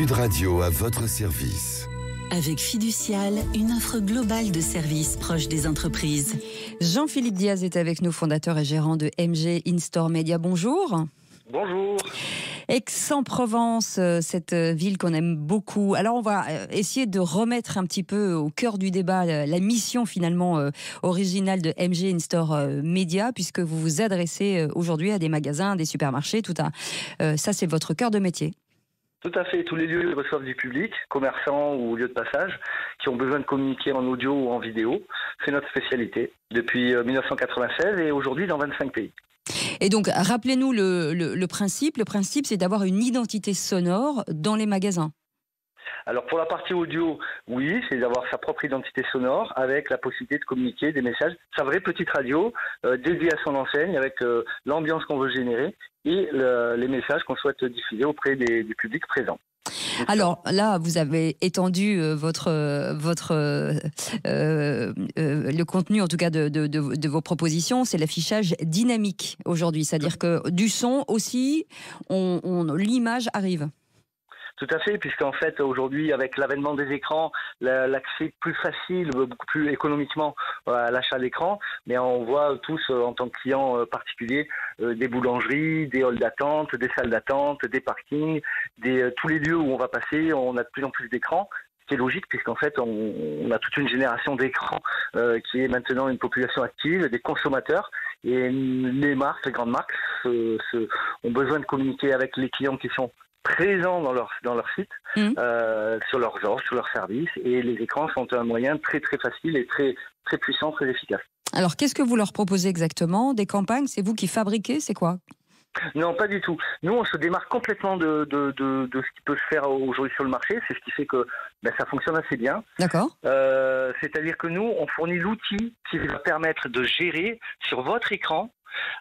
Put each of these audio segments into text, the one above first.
Sud Radio à votre service. Avec Fiducial, une offre globale de services proche des entreprises. Jean-Philippe Diaz est avec nous, fondateur et gérant de MG In-Store Media. Bonjour. Bonjour. Aix-en-Provence, cette ville qu'on aime beaucoup. Alors on va essayer de remettre un petit peu au cœur du débat la mission finalement originale de MG In-Store Media, puisque vous vous adressez aujourd'hui à des magasins, des supermarchés, ça c'est votre cœur de métier. Tout à fait, tous les lieux reçoivent du public, commerçants ou lieux de passage, qui ont besoin de communiquer en audio ou en vidéo. C'est notre spécialité depuis 1996 et aujourd'hui dans 25 pays. Et donc, rappelez-nous le principe. Le principe, c'est d'avoir une identité sonore dans les magasins. Alors pour la partie audio, oui, c'est d'avoir sa propre identité sonore avec la possibilité de communiquer des messages, sa vraie petite radio dédiée à son enseigne avec l'ambiance qu'on veut générer et les messages qu'on souhaite diffuser auprès du public présent. Alors là, vous avez étendu le contenu, en tout cas de vos propositions, c'est l'affichage dynamique aujourd'hui, c'est-à-dire que du son aussi, l'image arrive. Tout à fait, puisqu'en fait, aujourd'hui, avec l'avènement des écrans, l'accès plus facile, beaucoup plus économiquement à l'achat d'écran, mais on voit tous, en tant que clients particuliers, des boulangeries, des halls d'attente, des salles d'attente, des parkings, tous les lieux où on va passer, on a de plus en plus d'écrans. C'est logique, puisqu'en fait, on a toute une génération d'écrans qui est maintenant une population active, des consommateurs. Et les marques, les grandes marques, ont besoin de communiquer avec les clients qui sont présents dans leur site, sur leurs offres, sur leurs services, et les écrans sont un moyen très très facile et très très puissant, très efficace. Alors qu'est-ce que vous leur proposez exactement? Des campagnes? C'est vous qui fabriquez? C'est quoi? Non, pas du tout. Nous, on se démarque complètement de ce qui peut se faire aujourd'hui sur le marché. C'est ce qui fait que ça fonctionne assez bien. D'accord. C'est-à-dire que nous, on fournit l'outil qui va permettre de gérer sur votre écran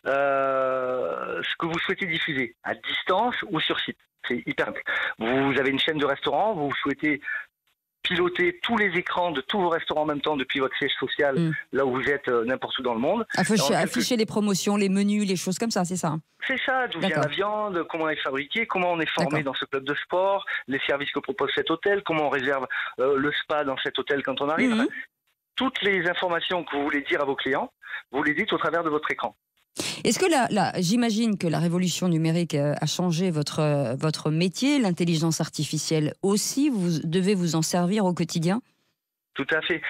ce que vous souhaitez diffuser, à distance ou sur site. C'est hyper simple. Vous avez une chaîne de restaurants, vous souhaitez piloter tous les écrans de tous vos restaurants en même temps depuis votre siège social, là où vous êtes n'importe où dans le monde. Afficher les promotions, les menus, les choses comme ça, c'est ça? C'est ça, d'où vient la viande, comment elle est fabriquée, comment on est formé dans ce club de sport, les services que propose cet hôtel, comment on réserve le spa dans cet hôtel quand on arrive. Enfin, toutes les informations que vous voulez dire à vos clients, vous les dites au travers de votre écran. Est-ce que j'imagine que la révolution numérique a changé votre métier, l'intelligence artificielle aussi, vous devez vous en servir au quotidien? Tout à fait.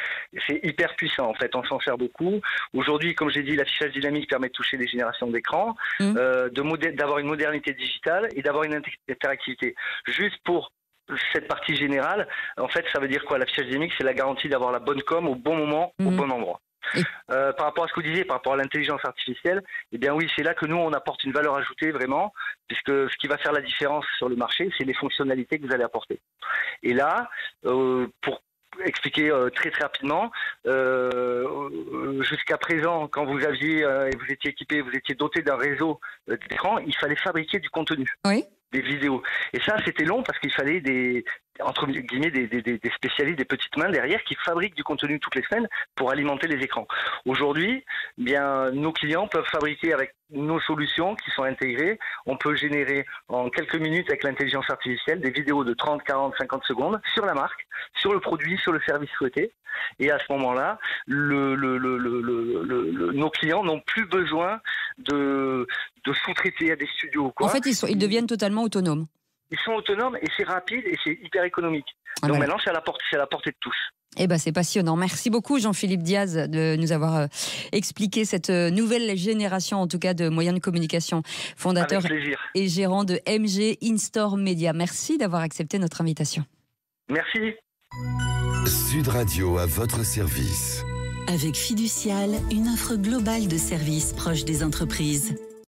C'est hyper puissant en fait, on s'en sert beaucoup. Aujourd'hui, comme j'ai dit, l'affichage dynamique permet de toucher les générations d'écran, d'avoir une modernité digitale et d'avoir une interactivité. Juste pour cette partie générale, en fait, ça veut dire quoi? L'affichage dynamique, c'est la garantie d'avoir la bonne com au bon moment, au bon endroit. Par rapport à ce que vous disiez, par rapport à l'intelligence artificielle, eh bien oui, c'est là que nous on apporte une valeur ajoutée vraiment, puisque ce qui va faire la différence sur le marché, c'est les fonctionnalités que vous allez apporter. Et là, pour expliquer très très rapidement, jusqu'à présent, quand vous aviez et vous étiez équipé, vous étiez doté d'un réseau d'écran, il fallait fabriquer du contenu. Oui. Des vidéos. Et ça, c'était long parce qu'il fallait entre guillemets, des spécialistes, des petites mains derrière qui fabriquent du contenu toutes les semaines pour alimenter les écrans. Aujourd'hui, nos clients peuvent fabriquer avec nos solutions qui sont intégrées. On peut générer en quelques minutes avec l'intelligence artificielle des vidéos de 30, 40, 50 secondes sur la marque, sur le produit, sur le service souhaité. Et à ce moment-là, nos clients n'ont plus besoin de sous-traiter à des studios ou quoi. En fait, ils deviennent totalement autonomes. Ils sont autonomes et c'est rapide et c'est hyper économique. Donc maintenant, c'est à la portée de tous. Eh ben, c'est passionnant. Merci beaucoup Jean-Philippe Diaz de nous avoir expliqué cette nouvelle génération, en tout cas, de moyens de communication. Fondateur et gérant de MG In-Store Media. Merci d'avoir accepté notre invitation. Merci. Sud Radio à votre service. Avec Fiducial, une offre globale de services proche des entreprises.